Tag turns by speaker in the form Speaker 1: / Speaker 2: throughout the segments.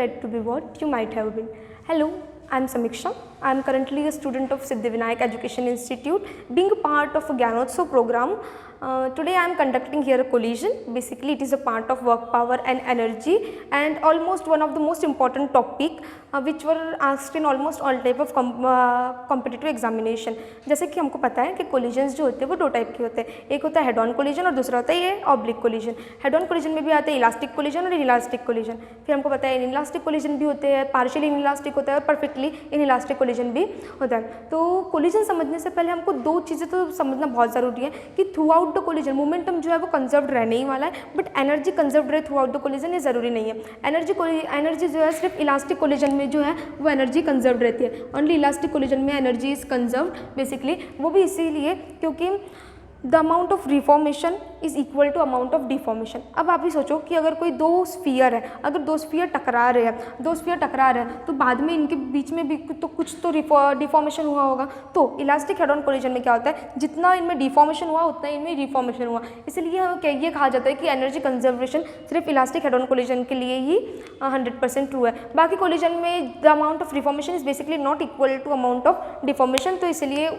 Speaker 1: glad to be what you might have been. Hello, I'm Samiksha. I'm currently a student of Siddhivinayak Education Institute, being a part of a Gyanotsav program. Today I am conducting here a collision. Basically it is a part of work power and energy, and almost one of the most important topic which were asked in almost all type of competitive examination. जैसे कि हमको पता है कि collisions जो होते हैं वो दो टाइप के होते हैं, एक होता है हेड ऑन कोलिजन और दूसरा होता है ये oblique collision. Head on collision में भी आते हैं इलास्टिक कोलिजन और इनइलास्टिक कोलिजन. फिर हमको पता है इनइलास्टिक कोलिजन भी होते हैं, पार्शियली इनइलास्टिक होता है और परफेक्टली इनइलास्टिक कोलिजन भी होता है. तो कोलिजन समझने से पहले हमको दो चीज़ें तो समझना बहुत ज़रूरी है कि through out the collision momentum जो है वो कंजर्व्ड रहने ही वाला है, बट एनर्जी कंजर्व्ड रहे थ्रू आउट द कोलिजन ये ज़रूरी नहीं है. एनर्जी जो है सिर्फ इलास्टिक कोलिजन में जो है वो एनर्जी कंजर्व्ड रहती है. ओनली इलास्टिक कोलिजन में एनर्जी इज कंजर्व्ड बेसिकली. वो भी इसीलिए क्योंकि the amount of reformation is equal to amount of deformation. अब आप भी सोचो कि अगर कोई दो स्फीयर है, अगर दो स्फीयर टकरा रहे हैं तो बाद में इनके बीच में भी तो कुछ तो डिफॉर्मेशन हुआ होगा. तो इलास्टिक हेड ऑन कोलिजन में क्या होता है, जितना इनमें डिफॉर्मेशन हुआ उतना इनमें रिफॉर्मेशन हुआ. इसलिए ये कहा जाता है कि एनर्जी कंजर्वेशन सिर्फ इलास्टिक हेड ऑन कोलिजन के लिए ही 100% ट्रू है. बाकी कोलिजन में the amount of reformation is basically not equal to amount of deformation, तो इसलिए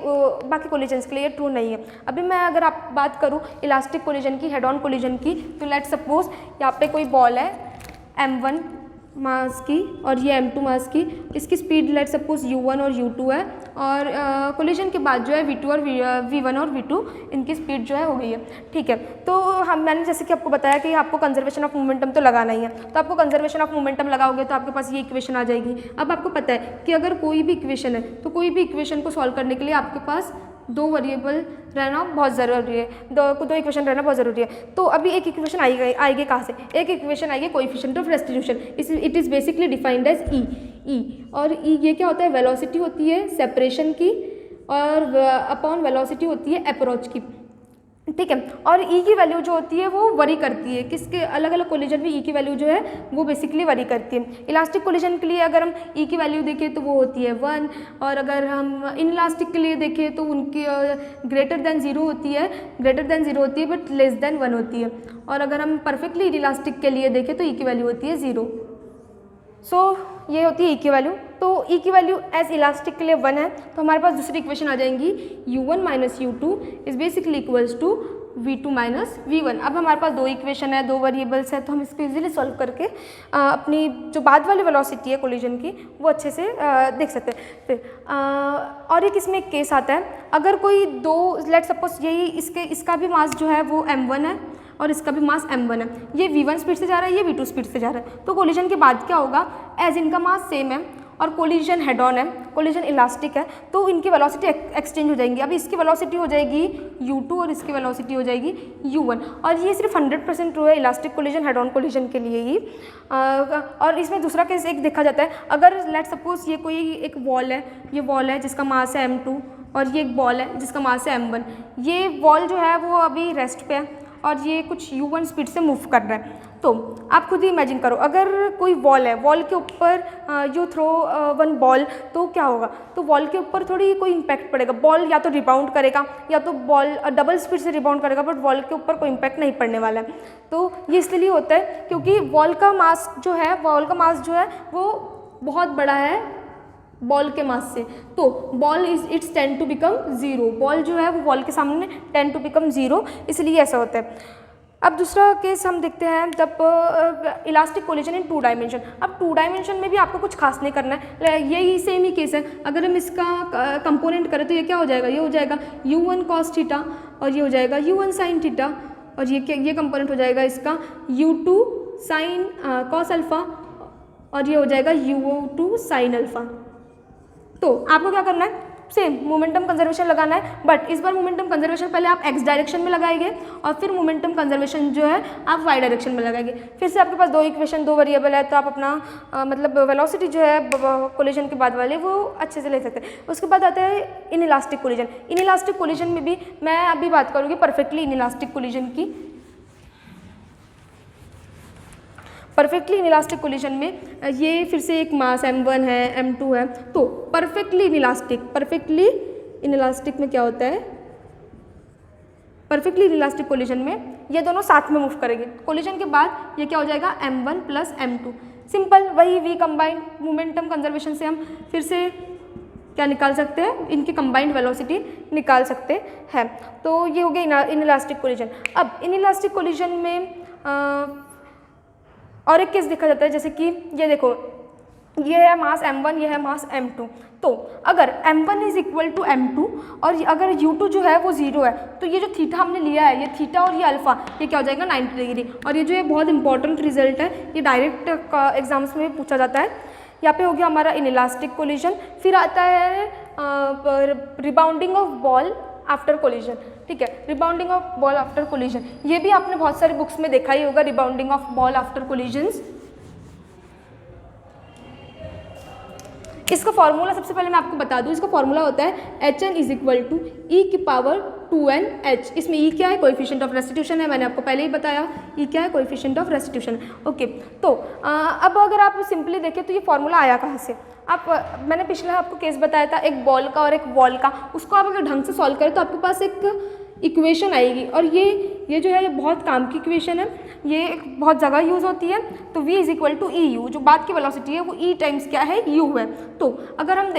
Speaker 1: बाकी कोलिजन्स के लिए ट्रू नहीं है. अभी मैं अगर आप बात करूँ इलास्टिक कोलिजन की, हेड ऑन कोलिजन की, तो लेट्स सपोज यहाँ पे कोई बॉल है m1 मास की और ये m2 मास की. इसकी स्पीड लेट्स सपोज u1 और u2 है, और कोलिजन के बाद जो है v2 और v1 और v2 इनकी स्पीड जो है हो गई है. ठीक है, तो मैंने जैसे कि आपको बताया कि आपको कंजर्वेशन ऑफ मोमेंटम तो लगाना ही है, तो आपको कंजर्वेशन ऑफ मोमेंटम लगाओगे तो आपके पास ये इक्वेशन आ जाएगी. अब आपको पता है कि अगर कोई भी इक्वेशन है तो कोई भी इक्वेशन को सॉल्व करने के लिए आपके पास दो वेरिएबल रहना बहुत ज़रूरी है, दो इक्वेशन रहना बहुत ज़रूरी है. तो अभी एक इक्वेशन आएगी कहाँ से, एक इक्वेशन आएगी coefficient of restitution. It is basically defined as E. और ई ये क्या होता है, वेलोसिटी होती है सेपरेशन की और अपॉन वेलोसिटी होती है अप्रोच की. ठीक है, और ई की वैल्यू जो होती है वो वरी करती है. किसके अलग अलग कोलिजन में ई की वैल्यू जो है वो बेसिकली वरी करती है. इलास्टिक कोलिजन के लिए अगर हम ई की वैल्यू देखें तो वो होती है 1, और अगर हम इनइलास्टिक के लिए देखें तो उनकी ग्रेटर देन ज़ीरो होती है बट लेस देन 1 होती है. और अगर हम परफेक्टली इनइलास्टिक के लिए देखें तो ई की वैल्यू होती है 0. सो ये होती है ई की वैल्यू. तो ई की वैल्यू एज इलास्टिक के लिए 1 है, तो हमारे पास दूसरी इक्वेशन आ जाएंगी u1 minus u2 is basically equals to v2 minus v1. अब हमारे पास दो इक्वेशन है, दो वेरिएबल्स है, तो हम इसको इजीली सॉल्व करके अपनी जो बाद वाली वेलोसिटी है कोलिजन की वो अच्छे से देख सकते हैं. फिर और एक इसमें एक केस आता है, अगर कोई दो लेट सपोज यही इसका भी मास जो है वो m1 है और इसका भी मास m1 है. ये v1 स्पीड से जा रहा है, ये v2 स्पीड से जा रहा है. तो कोलिजन के बाद क्या होगा, एज इनका मास सेम है और कोलिजन हेड ऑन है, कोलिजन इलास्टिक है, तो इनकी वेलोसिटी एक्सचेंज हो जाएंगी. अभी इसकी वेलोसिटी हो जाएगी u2 और इसकी वेलोसिटी हो जाएगी u1. और ये सिर्फ 100% ट्रू है elastic collision head on collision के लिए ही. और इसमें दूसरा केस एक देखा जाता है, अगर लेट सपोज ये कोई एक वॉल है, ये वॉल है जिसका मास है m2 और ये एक बॉल है जिसका मास है m1. ये वॉल जो है वो अभी रेस्ट पे है और ये कुछ u1 स्पीड से मूव कर रहा है. तो आप खुद ही इमेजिन करो, अगर कोई वॉल है, वॉल के ऊपर यू थ्रो वन बॉल, तो क्या होगा, तो वॉल के ऊपर थोड़ी कोई इम्पैक्ट पड़ेगा. बॉल या तो रिबाउंड करेगा या तो बॉल डबल स्पीड से रिबाउंड करेगा, बट वॉल के ऊपर कोई इम्पैक्ट नहीं पड़ने वाला है. तो ये इसलिए होता है क्योंकि वॉल का मास जो है वो बहुत बड़ा है बॉल के मास से. तो ball it's tend to become 0. Ball जो है वो वॉल के सामने टेंड टू बिकम 0, इसलिए ऐसा होता है. अब दूसरा केस हम देखते हैं जब इलास्टिक कोलिजन इन 2 डायमेंशन. अब 2 डायमेंशन में भी आपको कुछ खास नहीं करना है, यही सेम ही केस है. अगर हम इसका कंपोनेंट करें तो ये क्या हो जाएगा, ये हो जाएगा u1 cos थीटा और ये हो जाएगा u1 sin थीटा, और ये कंपोनेंट हो जाएगा इसका u2 sin cos अल्फ़ा और ये हो जाएगा u2 sin अल्फ़ा. तो आपको क्या करना है, सेम मोमेंटम कंजर्वेशन लगाना है, बट इस बार मोमेंटम कंजर्वेशन पहले आप x डायरेक्शन में लगाएंगे और फिर मोमेंटम कंजर्वेशन जो है आप y डायरेक्शन में लगाएंगे. फिर से आपके पास दो इक्वेशन, दो वेरिएबल है, तो आप अपना मतलब वेलोसिटी जो है कोलिजन के बाद वाले वो अच्छे से ले सकते हैं. उसके बाद आता है इनइलास्टिक कोलिजन. इनइलास्टिक कोलिजन में भी मैं अभी बात करूँगी परफेक्टली इनइलास्टिक कोलिजन की. परफेक्टली इनइलास्टिक कोलिजन में ये फिर से एक मास m1 है, m2 है. तो परफेक्टली इनइलास्टिक में क्या होता है, परफेक्टली इनइलास्टिक कोलिजन में ये दोनों साथ में मूव करेंगे. कोलिजन के बाद ये क्या हो जाएगा m1 प्लस m2. सिंपल वही v कंबाइंड मोमेंटम कंजर्वेशन से हम फिर से क्या निकाल सकते हैं, इनकी कंबाइंड वेलोसिटी निकाल सकते हैं। तो ये हो गया इनइलास्टिक कोलिजन। अब इनइलास्टिक कोलिजन में और एक केस देखा जाता है, जैसे कि ये देखो, ये है मास m1, ये है मास m2। तो अगर m1 is equal to m2 और अगर u2 जो है वो 0 है, तो ये जो थीटा हमने लिया है, ये थीटा और ये अल्फा, ये क्या हो जाएगा 90 डिग्री। और ये जो है बहुत इंपॉर्टेंट रिजल्ट है, ये डायरेक्ट एग्जाम्स में पूछा जाता है। यहाँ पे हो गया हमारा इनइलास्टिक कोलिजन। फिर आता है rebounding of ball after collision. ठीक है, rebounding of ball after collision, ये भी आपने बहुत सारी बुक्स में देखा ही होगा, rebounding of ball after collisions. इसका फॉर्मूला सबसे पहले मैं आपको बता दूं, इसका फॉर्मूला होता है HN इज इक्वल टू ई की पावर 2NH। इसमें ई क्या है, कोएफिशिएंट ऑफ रेस्टिट्यूशन है, मैंने आपको पहले ही बताया ई क्या है, कोएफिशिएंट ऑफ रेस्टिट्यूशन। ओके, तो अब अगर आप सिंपली देखें तो ये फॉर्मूला आया कहाँ से। आप मैंने पिछला आपको केस बताया था एक बॉल का और एक वॉल का, उसको आप अगर ढंग से सॉल्व करें तो आपके पास एक इक्वेशन आएगी। और ये जो है ये बहुत काम की इक्वेशन है, ये बहुत जगह यूज़ होती है। तो v is equal to e u, जो बाद की वेलोसिटी है वो e टाइम्स क्या है, u है। तो अगर हम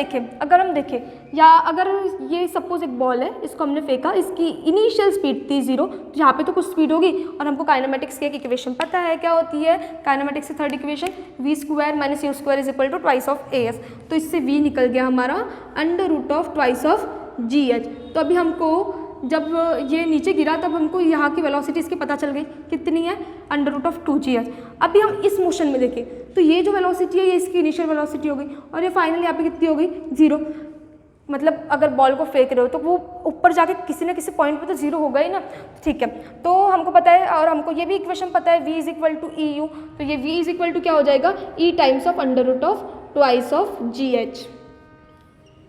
Speaker 1: देखें या अगर ये सपोज एक बॉल है, इसको हमने फेंका, इसकी इनिशियल स्पीड थी 0, तो यहाँ पे तो कुछ स्पीड होगी। और हमको काइनेमेटिक्स की एक इक्वेशन पता है, क्या होती है काइनेमेटिक्स की third equation, v square minus u square is equal to twice of as। तो इससे v निकल गया हमारा under root of twice of gh। तो अभी हमको जब ये नीचे गिरा तब हमको यहाँ की वेलोसिटी इसकी पता चल गई, कितनी है, अंडर रूट ऑफ 2gh। अभी हम इस मोशन में देखें तो ये जो वेलोसिटी है ये इसकी इनिशियल वेलोसिटी हो गई, और ये फाइनल यहाँ पे कितनी हो गई, 0। मतलब अगर बॉल को फेंक रहे हो तो वो ऊपर जाके किसी न किसी पॉइंट पे तो 0 होगा ही ना। ठीक है, तो हमको पता है, और हमको ये भी इक्वेशन पता है v is equal to e u. तो ये v इज इक्वल टू क्या हो जाएगा, e times of under root of twice of gh।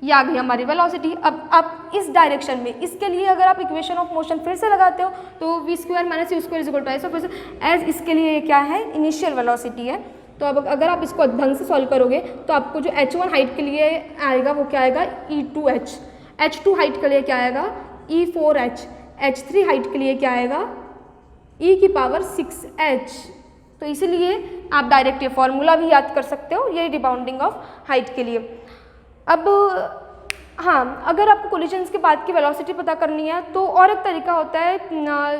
Speaker 1: ये आ गई हमारी वेलोसिटी। अब आप इस डायरेक्शन में, इसके लिए अगर आप इक्वेशन ऑफ मोशन फिर से लगाते हो तो v square minus u square is equal to twice of as, इसके लिए क्या है, इनिशियल वेलोसिटी है। तो अब अगर आप इसको ढंग से सॉल्व करोगे तो आपको जो h1 हाइट के लिए आएगा वो क्या आएगा, e2h। h2 हाइट के लिए क्या आएगा, e4h। h3 हाइट के लिए क्या आएगा, e की पावर 6h। तो इसीलिए आप डायरेक्ट ये फॉर्मूला भी याद कर सकते हो, ये रिबाउंडिंग ऑफ हाइट के लिए। अब हाँ, अगर आपको कोलिजन्स के बाद की वेलोसिटी पता करनी है तो और एक तरीका होता है,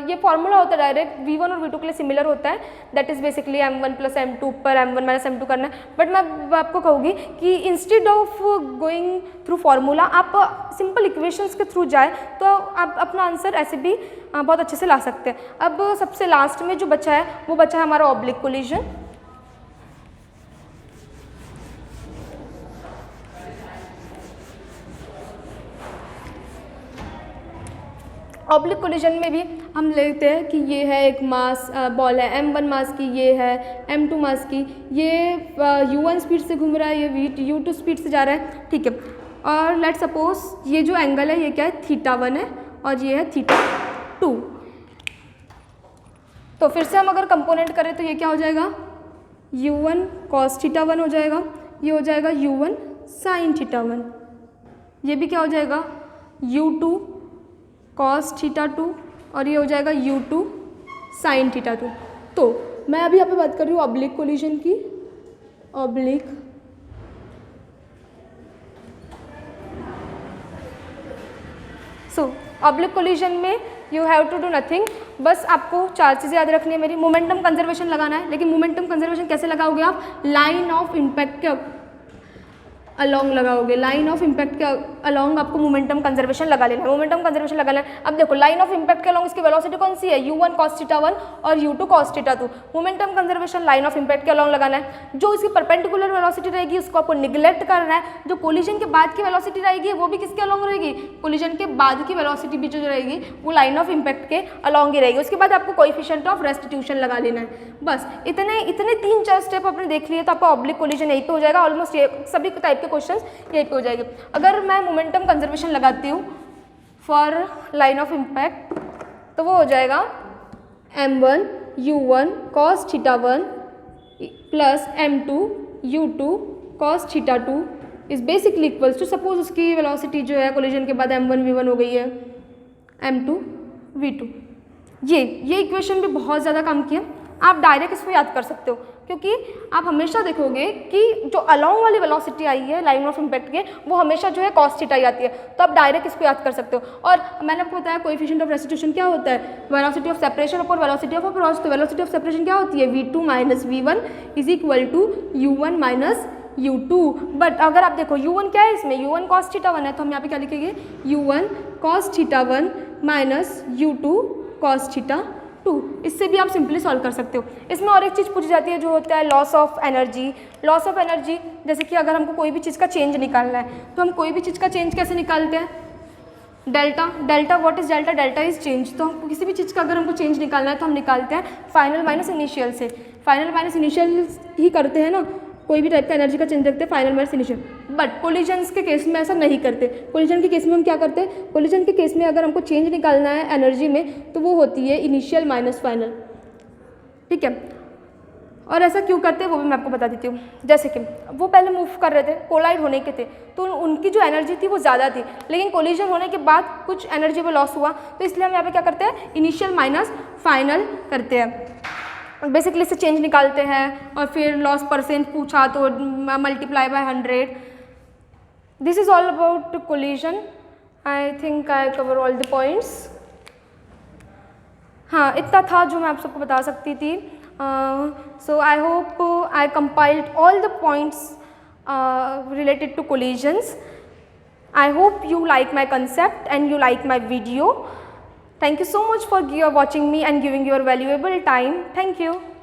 Speaker 1: ये फॉर्मूला होता है डायरेक्ट v1 और v2 के लिए सिमिलर होता है, that is basically m1 plus m2 पर m1 माइनस m2 करना है। बट मैं आपको कहूँगी कि instead of going through formula आप सिंपल इक्वेशंस के थ्रू जाए तो आप अपना आंसर ऐसे भी बहुत अच्छे से ला सकते हैं। अब सबसे लास्ट में जो बचा है वो बचा है हमारा ऑब्लिक कोलिजन। ऑब्लिक कोलिजन में भी हम लेते हैं कि ये है एक मास बॉल है m1 मास की, ये है m2 मास की, ये u1 स्पीड से घूम रहा है, ये u2 स्पीड से जा रहा है। ठीक है, और लेट सपोज ये जो एंगल है ये क्या है, θ1 है और ये है θ2। तो फिर से हम अगर कंपोनेंट करें तो ये क्या हो जाएगा, u1 cos θ1 हो जाएगा, ये हो जाएगा u1 sin θ1, ये भी क्या हो जाएगा u2 cos θ2 और ये हो जाएगा u2 sin θ2। तो मैं अभी यहाँ पे बात कर रही हूँ ऑब्लिक कोलिजन की। ऑब्लिक ऑब्लिक कोलिजन में you have to do nothing, बस आपको 4 चीज़ें याद रखनी है मेरी। मोमेंटम कंजर्वेशन लगाना है, लेकिन मोमेंटम कंजर्वेशन कैसे लगाओगे आप, लाइन ऑफ इम्पैक्ट के अलॉन्ग लगाओगे, लाइन ऑफ इम्पैक्ट के अलॉन्ग आपको मोमेंटम कंजर्वेशन लगा लेना है। मोमेंटम कंजर्वेशन लगा लेना है। अब देखो लाइन ऑफ इम्पैक्ट के अलॉन्ग इसकी वेलोसिटी कौन सी है, u1 cos θ1 और u2 cos θ2। Momentum conservation line of impact के अलॉन्ग लगाना है। जो इसकी परपेंडिकुलर वेलोसिटी रहेगी उसको आपको निगलेक्ट करना है। जो कोलिजन के बाद की वेलोसिटी रहेगी वो भी किसके अलॉन्ग रहेगी, कोलिजन के बाद की वेलोसिटी भी जो रहेगी वो लाइन ऑफ इम्पैक्ट के अलॉन्ग ही रहेगी। उसके बाद आपको कोएफिशिएंट ऑफ रेस्टिट्यूशन लगा लेना है। बस इतने 3-4 स्टेप आपने देख लिए तो आपका ऑब्लिक कोलिजन यहीं पे हो जाएगा। ऑलमोस्ट सभी टाइप के क्वेश्चन यहीं पे हो जाएंगे। अगर मैं मोमेंटम कंजर्वेशन लगाती हूँ फॉर लाइन ऑफ इम्पैक्ट तो वो हो जाएगा m1 u1 cos θ1 plus m2 u2 cos θ2 is basically equals to, suppose उसकी वेलोसिटी जो है कोलिजन के बाद m1 v1 हो गई है m2 v2। ये इक्वेशन भी बहुत ज़्यादा काम किया, आप डायरेक्ट इसको याद कर सकते हो। क्योंकि आप हमेशा देखोगे कि जो अलोंग वाली वेलोसिटी आई है लाइन ऑफ इम्पैक्ट के, वो हमेशा जो है cos थीटा ही आती है। तो आप डायरेक्ट इसको याद कर सकते हो। और मैंने आपको बताया कोएफिशिएंट ऑफ रेस्टिट्यूशन क्या होता है, velocity of separation upon velocity of approach. तो वेलोसिटी ऑफ सेपरेशन क्या होती है, v2 minus v1 is equal to u1 minus u2। But अगर आप देखो u1 क्या है इसमें, u1 cos थीटा 1 है, तो हम यहाँ पे क्या लिखेंगे, u1 cos theta 1 minus u2 cos theta 2। इससे भी आप सिंपली सॉल्व कर सकते हो। इसमें और एक चीज़ पूछी जाती है जो होता है loss of energy. Loss of energy जैसे कि अगर हमको कोई भी चीज़ का चेंज निकालना है तो हम कोई भी चीज़ का चेंज कैसे निकालते हैं, delta. Delta what is delta, delta is change. तो हमको किसी भी चीज़ का अगर हमको चेंज निकालना है तो हम निकालते हैं फाइनल माइनस इनिशियल से। फाइनल माइनस इनिशियल ही करते हैं ना, कोई भी टाइप का एनर्जी का चेंज रखते हैं final minus initial. But collisions के केस में ऐसा नहीं करते। कोलिजन के केस में हम क्या करते हैं, कोलिजन के केस में अगर हमको चेंज निकालना है एनर्जी में तो वो होती है इनिशियल माइनस फाइनल, ठीक है। और ऐसा क्यों करते हैं वो भी मैं आपको बता देती हूँ। जैसे कि वो पहले मूव कर रहे थे, कोलाइड होने के थे, तो उनकी जो एनर्जी थी वो ज़्यादा थी, लेकिन कोलिजन होने के बाद कुछ एनर्जी में लॉस हुआ, तो इसलिए हम यहाँ पे क्या करते हैं, इनिशियल माइनस फाइनल करते हैं। बेसिकली इससे चेंज निकालते हैं और फिर लॉस परसेंट पूछा तो multiply by 100। This is all about collision. I think I cover all the points. हाँ, इतना था जो मैं आप सबको बता सकती थी। So I hope I compiled all the points related to collisions. I hope you like my concept and you like my video. Thank you so much for watching me and giving your valuable time. Thank you.